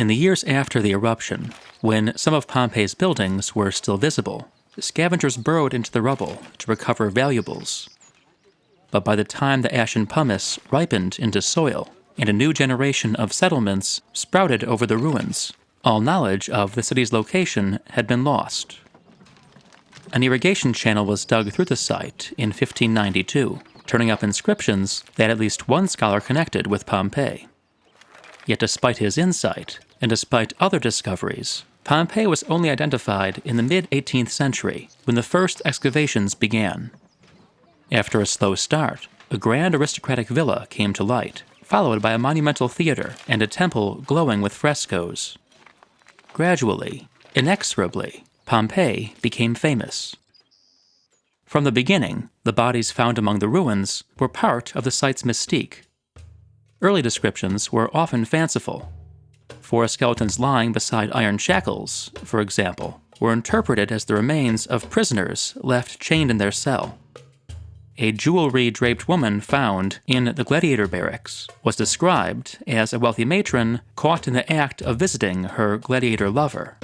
In the years after the eruption, when some of Pompeii's buildings were still visible, scavengers burrowed into the rubble to recover valuables. But by the time the ashen pumice ripened into soil and a new generation of settlements sprouted over the ruins, all knowledge of the city's location had been lost. An irrigation channel was dug through the site in 1592, turning up inscriptions that at least one scholar connected with Pompeii. Yet despite his insight, and despite other discoveries, Pompeii was only identified in the mid-18th century, when the first excavations began. After a slow start, a grand aristocratic villa came to light, followed by a monumental theater and a temple glowing with frescoes. Gradually, inexorably, Pompeii became famous. From the beginning, the bodies found among the ruins were part of the site's mystique. Early descriptions were often fanciful. Four skeletons lying beside iron shackles, for example, were interpreted as the remains of prisoners left chained in their cell. A jewelry-draped woman found in the gladiator barracks was described as a wealthy matron caught in the act of visiting her gladiator lover.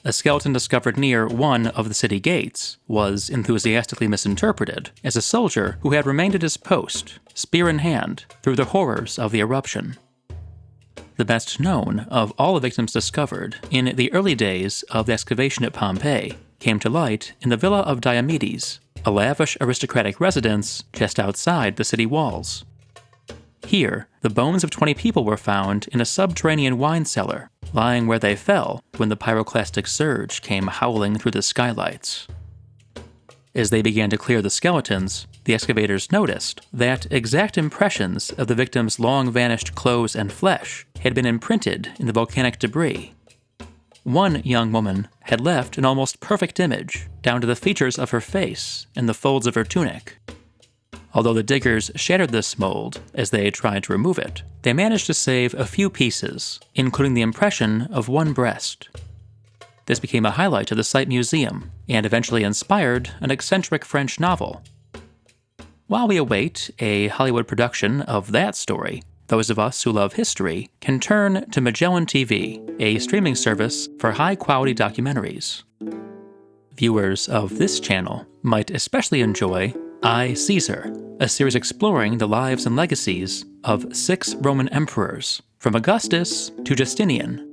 A skeleton discovered near one of the city gates was enthusiastically misinterpreted as a soldier who had remained at his post, spear in hand, through the horrors of the eruption. The best known of all the victims discovered in the early days of the excavation at Pompeii came to light in the villa of Diomedes, a lavish aristocratic residence just outside the city walls. Here, the bones of 20 people were found in a subterranean wine cellar, lying where they fell when the pyroclastic surge came howling through the skylights. As they began to clear the skeletons, the excavators noticed that exact impressions of the victims' long-vanished clothes and flesh had been imprinted in the volcanic debris. One young woman had left an almost perfect image, down to the features of her face and the folds of her tunic. Although the diggers shattered this mold as they tried to remove it, they managed to save a few pieces, including the impression of one breast. This became a highlight of the site museum, and eventually inspired an eccentric French novel. While we await a Hollywood production of that story, those of us who love history can turn to Magellan TV, a streaming service for high-quality documentaries. Viewers of this channel might especially enjoy I, Caesar, a series exploring the lives and legacies of 6 Roman emperors, from Augustus to Justinian.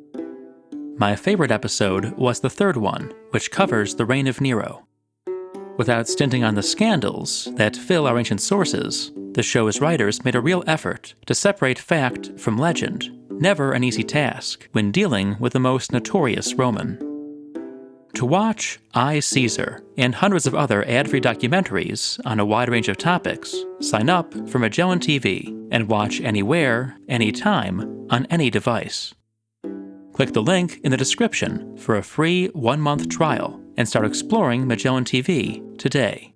My favorite episode was the 3rd one, which covers the reign of Nero. Without stinting on the scandals that fill our ancient sources, the show's writers made a real effort to separate fact from legend, never an easy task when dealing with the most notorious Roman. To watch I, Caesar, and hundreds of other ad-free documentaries on a wide range of topics, sign up for Magellan TV and watch anywhere, anytime, on any device. Click the link in the description for a free 1-month trial and start exploring Magellan TV today.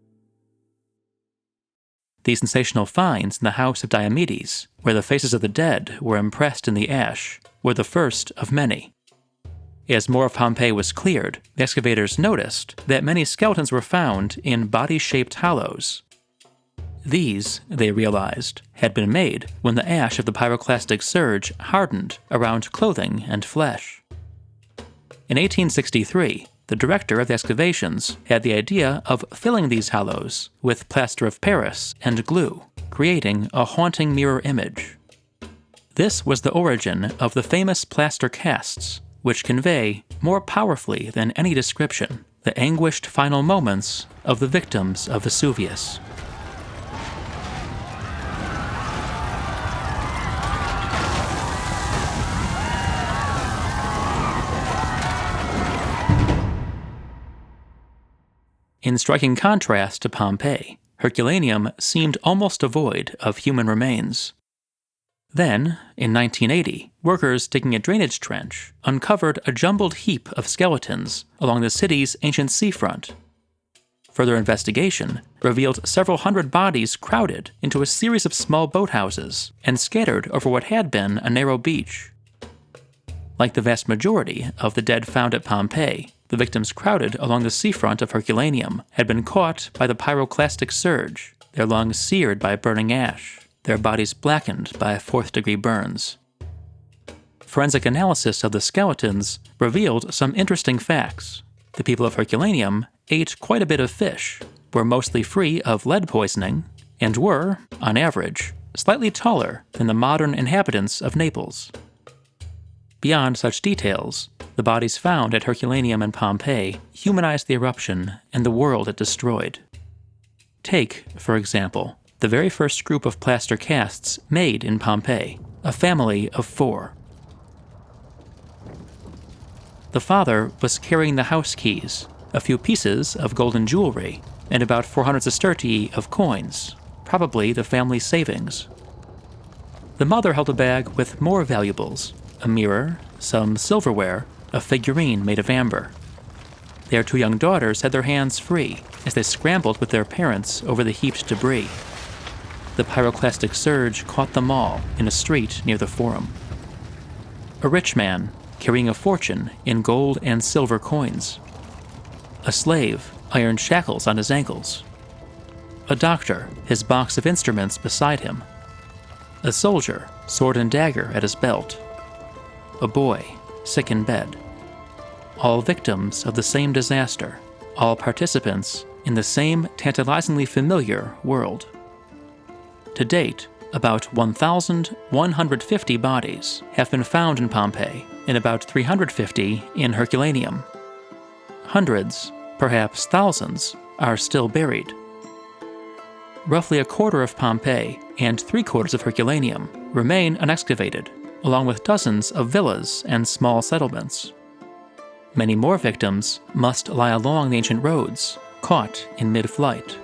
The sensational finds in the house of Diomedes, where the faces of the dead were impressed in the ash, were the first of many. As more of Pompeii was cleared, the excavators noticed that many skeletons were found in body-shaped hollows. These, they realized, had been made when the ash of the pyroclastic surge hardened around clothing and flesh. In 1863, the director of the excavations had the idea of filling these hollows with plaster of Paris and glue, creating a haunting mirror image. This was the origin of the famous plaster casts, which convey, more powerfully than any description, the anguished final moments of the victims of Vesuvius. In striking contrast to Pompeii, Herculaneum seemed almost devoid of human remains. Then, in 1980, workers digging a drainage trench uncovered a jumbled heap of skeletons along the city's ancient seafront. Further investigation revealed several hundred bodies crowded into a series of small boathouses and scattered over what had been a narrow beach. Like the vast majority of the dead found at Pompeii, the victims crowded along the seafront of Herculaneum had been caught by the pyroclastic surge, their lungs seared by burning ash, their bodies blackened by 4th-degree burns. forensic analysis of the skeletons revealed some interesting facts. The people of Herculaneum ate quite a bit of fish, were mostly free of lead poisoning, and were, on average, slightly taller than the modern inhabitants of Naples. Beyond such details, the bodies found at Herculaneum and Pompeii humanized the eruption and the world it destroyed. Take, for example, the very first group of plaster casts made in Pompeii, a family of 4. The father was carrying the house keys, a few pieces of golden jewelry, and about 400 sestertii of coins, probably the family's savings. The mother held a bag with more valuables, a mirror, some silverware, a figurine made of amber. Their 2 young daughters had their hands free as they scrambled with their parents over the heaped debris. The pyroclastic surge caught them all in a street near the Forum. A rich man carrying a fortune in gold and silver coins. A slave, iron shackles on his ankles. A doctor, his box of instruments beside him. A soldier, sword and dagger at his belt. A boy, sick in bed. All victims of the same disaster, all participants in the same tantalizingly familiar world. To date, about 1,150 bodies have been found in Pompeii and about 350 in Herculaneum. Hundreds, perhaps thousands, are still buried. Roughly a quarter of Pompeii and 3/4 of Herculaneum remain unexcavated, along with dozens of villas and small settlements. Many more victims must lie along the ancient roads, caught in mid-flight.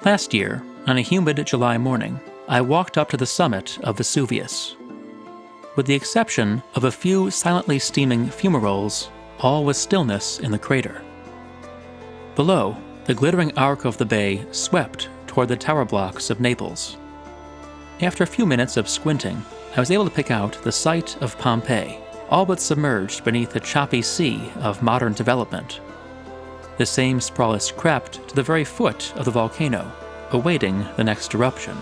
Last year, on a humid July morning, I walked up to the summit of Vesuvius. With the exception of a few silently steaming fumaroles, all was stillness in the crater. Below, the glittering arc of the bay swept toward the tower blocks of Naples. After a few minutes of squinting, I was able to pick out the site of Pompeii, all but submerged beneath a choppy sea of modern development. The same sprawl has crept to the very foot of the volcano, awaiting the next eruption.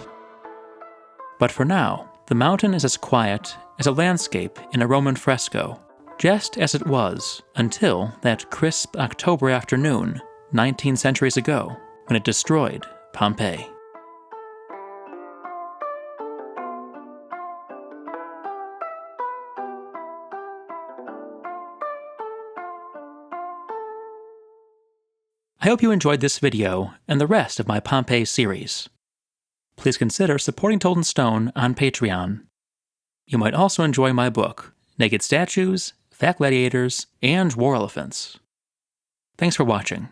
But for now, the mountain is as quiet as a landscape in a Roman fresco, just as it was until that crisp October afternoon 19 centuries ago, when it destroyed Pompeii. I hope you enjoyed this video and the rest of my Pompeii series. Please consider supporting Told in Stone on Patreon. You might also enjoy my book, Naked Statues, Fat Gladiators, and War Elephants. Thanks for watching.